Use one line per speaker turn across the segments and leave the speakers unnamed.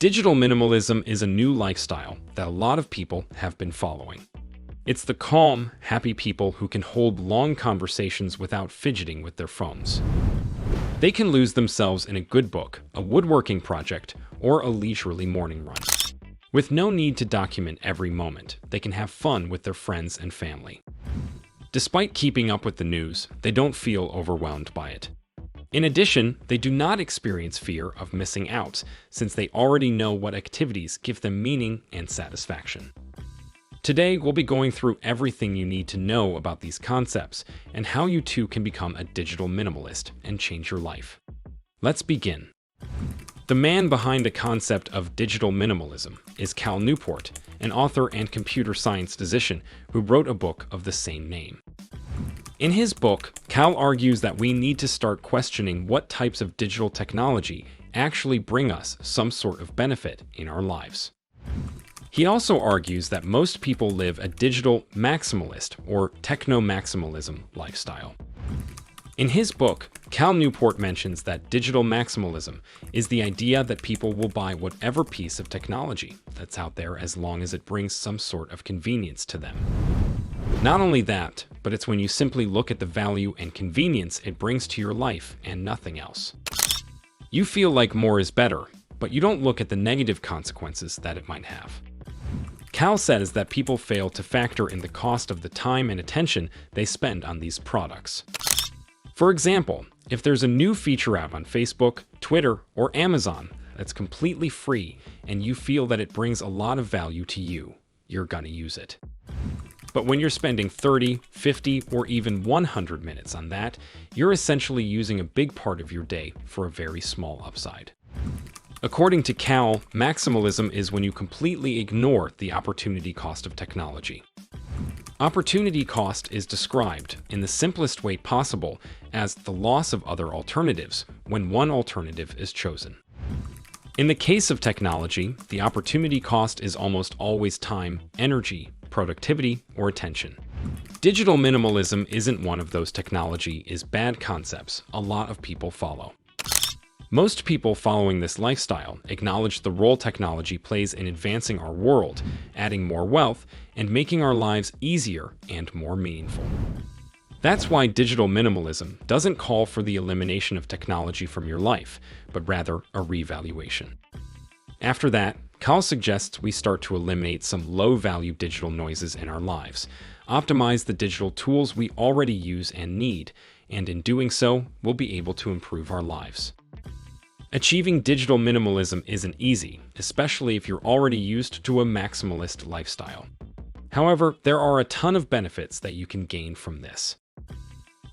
Digital minimalism is a new lifestyle that a lot of people have been following. It's the calm, happy people who can hold long conversations without fidgeting with their phones. They can lose themselves in a good book, a woodworking project, or a leisurely morning run. With no need to document every moment, they can have fun with their friends and family. Despite keeping up with the news, they don't feel overwhelmed by it. In addition, they do not experience fear of missing out, since they already know what activities give them meaning and satisfaction. Today, we'll be going through everything you need to know about these concepts and how you too can become a digital minimalist and change your life. Let's begin. The man behind the concept of digital minimalism is Cal Newport, an author and computer science physician who wrote a book of the same name. In his book, Cal argues that we need to start questioning what types of digital technology actually bring us some sort of benefit in our lives. He also argues that most people live a digital maximalist or techno-maximalism lifestyle. In his book, Cal Newport mentions that digital maximalism is the idea that people will buy whatever piece of technology that's out there as long as it brings some sort of convenience to them. Not only that, but it's when you simply look at the value and convenience it brings to your life and nothing else. You feel like more is better, but you don't look at the negative consequences that it might have. Cal says that people fail to factor in the cost of the time and attention they spend on these products. For example, if there's a new feature out on Facebook, Twitter, or Amazon that's completely free and you feel that it brings a lot of value to you, you're gonna use it. But when you're spending 30, 50, or even 100 minutes on that, you're essentially using a big part of your day for a very small upside. According to Cal, maximalism is when you completely ignore the opportunity cost of technology. Opportunity cost is described in the simplest way possible as the loss of other alternatives when one alternative is chosen. In the case of technology, the opportunity cost is almost always time, energy, productivity, or attention. Digital minimalism isn't one of those technology is bad concepts a lot of people follow. Most people following this lifestyle acknowledge the role technology plays in advancing our world, adding more wealth, and making our lives easier and more meaningful. That's why digital minimalism doesn't call for the elimination of technology from your life, but rather a revaluation. After that, Cal suggests we start to eliminate some low-value digital noises in our lives, optimize the digital tools we already use and need, and in doing so, we'll be able to improve our lives. Achieving digital minimalism isn't easy, especially if you're already used to a maximalist lifestyle. However, there are a ton of benefits that you can gain from this.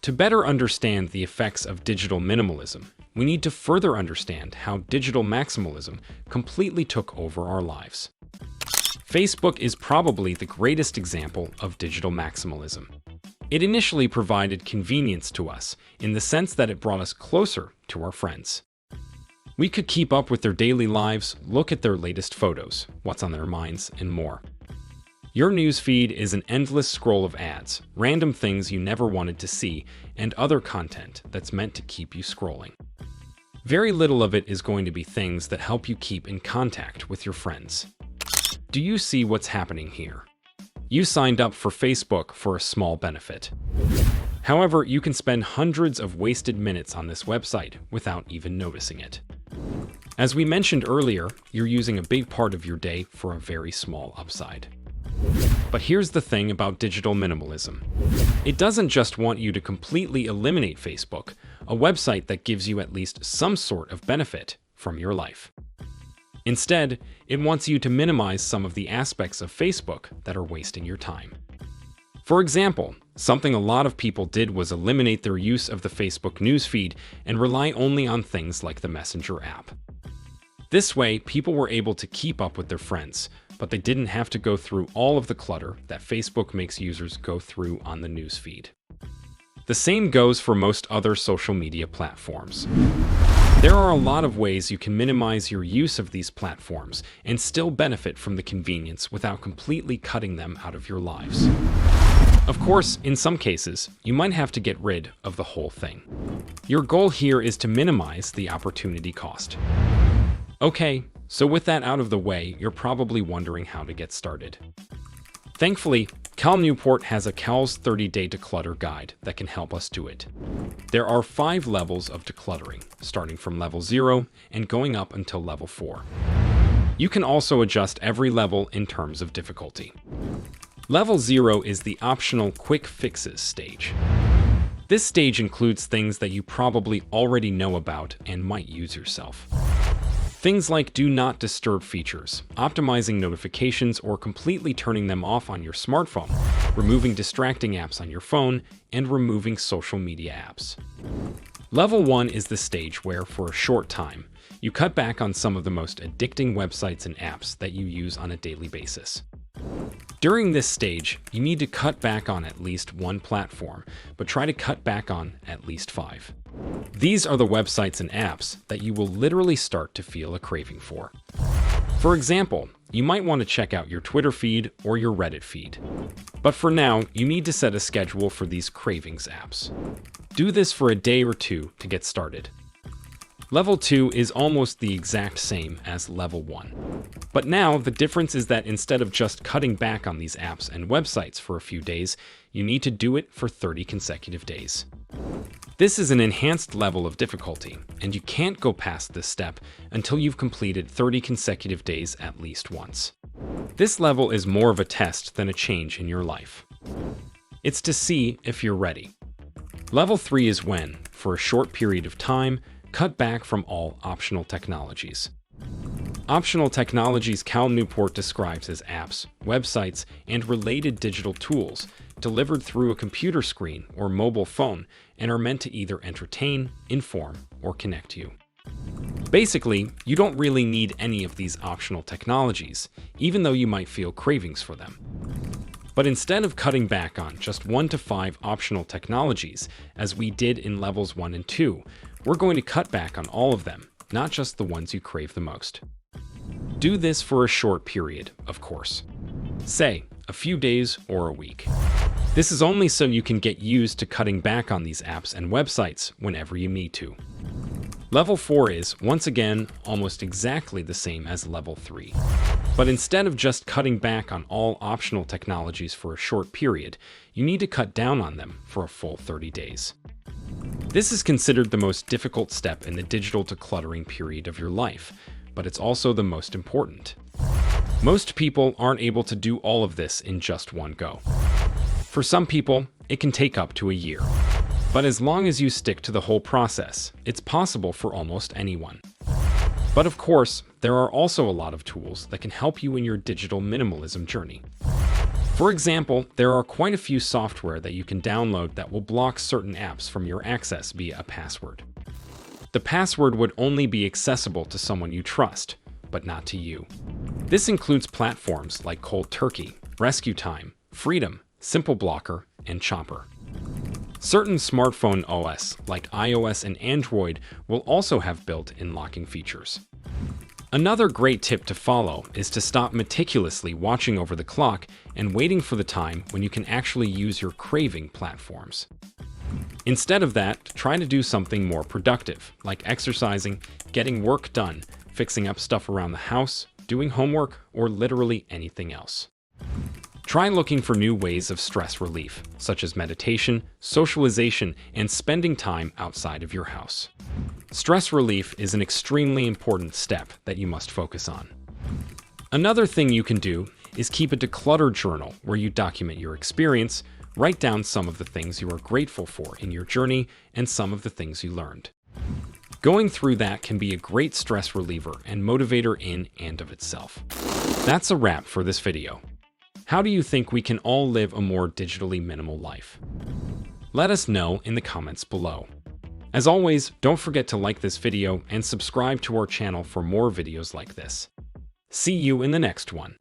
To better understand the effects of digital minimalism, we need to further understand how digital maximalism completely took over our lives. Facebook is probably the greatest example of digital maximalism. It initially provided convenience to us in the sense that it brought us closer to our friends. We could keep up with their daily lives, look at their latest photos, what's on their minds, and more. Your newsfeed is an endless scroll of ads, random things you never wanted to see, and other content that's meant to keep you scrolling. Very little of it is going to be things that help you keep in contact with your friends. Do you see what's happening here? You signed up for Facebook for a small benefit. However, you can spend hundreds of wasted minutes on this website without even noticing it. As we mentioned earlier, you're using a big part of your day for a very small upside. But here's the thing about digital minimalism. It doesn't just want you to completely eliminate Facebook, a website that gives you at least some sort of benefit from your life. Instead, it wants you to minimize some of the aspects of Facebook that are wasting your time. For example, something a lot of people did was eliminate their use of the Facebook newsfeed and rely only on things like the Messenger app. This way, people were able to keep up with their friends, but they didn't have to go through all of the clutter that Facebook makes users go through on the newsfeed. The same goes for most other social media platforms. There are a lot of ways you can minimize your use of these platforms and still benefit from the convenience without completely cutting them out of your lives. Of course, in some cases, you might have to get rid of the whole thing. Your goal here is to minimize the opportunity cost. Okay, So with that out of the way, you're probably wondering how to get started. Thankfully, Cal Newport has a Cal's 30-day declutter guide that can help us do it. There are 5 levels of decluttering, starting from level 0 and going up until level 4. You can also adjust every level in terms of difficulty. Level 0 is the optional quick fixes stage. This stage includes things that you probably already know about and might use yourself. Things like do not disturb features, optimizing notifications or completely turning them off on your smartphone, removing distracting apps on your phone, and removing social media apps. Level 1 is the stage where, for a short time, you cut back on some of the most addicting websites and apps that you use on a daily basis. During this stage, you need to cut back on at least one platform, but try to cut back on at least 5. These are the websites and apps that you will literally start to feel a craving for. For example, you might want to check out your Twitter feed or your Reddit feed. But for now, you need to set a schedule for these cravings apps. Do this for a day or 2 to get started. Level 2 is almost the exact same as Level 1. But now, the difference is that instead of just cutting back on these apps and websites for a few days, you need to do it for 30 consecutive days. This is an enhanced level of difficulty, and you can't go past this step until you've completed 30 consecutive days at least once. This level is more of a test than a change in your life. It's to see if you're ready. Level 3 is when, for a short period of time, cut back from all optional technologies. Optional technologies Cal Newport describes as apps, websites, and related digital tools delivered through a computer screen or mobile phone and are meant to either entertain, inform, or connect you. Basically, you don't really need any of these optional technologies, even though you might feel cravings for them. But instead of cutting back on just 1 to 5 optional technologies, as we did in levels 1 and 2, we're going to cut back on all of them, not just the ones you crave the most. Do this for a short period, of course. Say, a few days or a week. This is only so you can get used to cutting back on these apps and websites whenever you need to. Level 4 is, once again, almost exactly the same as Level 3. But instead of just cutting back on all optional technologies for a short period, you need to cut down on them for a full 30 days. This is considered the most difficult step in the digital decluttering period of your life, but it's also the most important. Most people aren't able to do all of this in just one go. For some people, it can take up to a year. But as long as you stick to the whole process, it's possible for almost anyone. But of course, there are also a lot of tools that can help you in your digital minimalism journey. For example, there are quite a few software that you can download that will block certain apps from your access via a password. The password would only be accessible to someone you trust, but not to you. This includes platforms like Cold Turkey, Rescue Time, Freedom, Simple Blocker, and Chopper. Certain smartphone OS like iOS and Android will also have built-in locking features. Another great tip to follow is to stop meticulously watching over the clock and waiting for the time when you can actually use your craving platforms. Instead of that, try to do something more productive, like exercising, getting work done, fixing up stuff around the house, doing homework, or literally anything else. Try looking for new ways of stress relief, such as meditation, socialization, and spending time outside of your house. Stress relief is an extremely important step that you must focus on. Another thing you can do is keep a declutter journal where you document your experience, write down some of the things you are grateful for in your journey, and some of the things you learned. Going through that can be a great stress reliever and motivator in and of itself. That's a wrap for this video. How do you think we can all live a more digitally minimal life? Let us know in the comments below. As always, don't forget to like this video and subscribe to our channel for more videos like this. See you in the next one.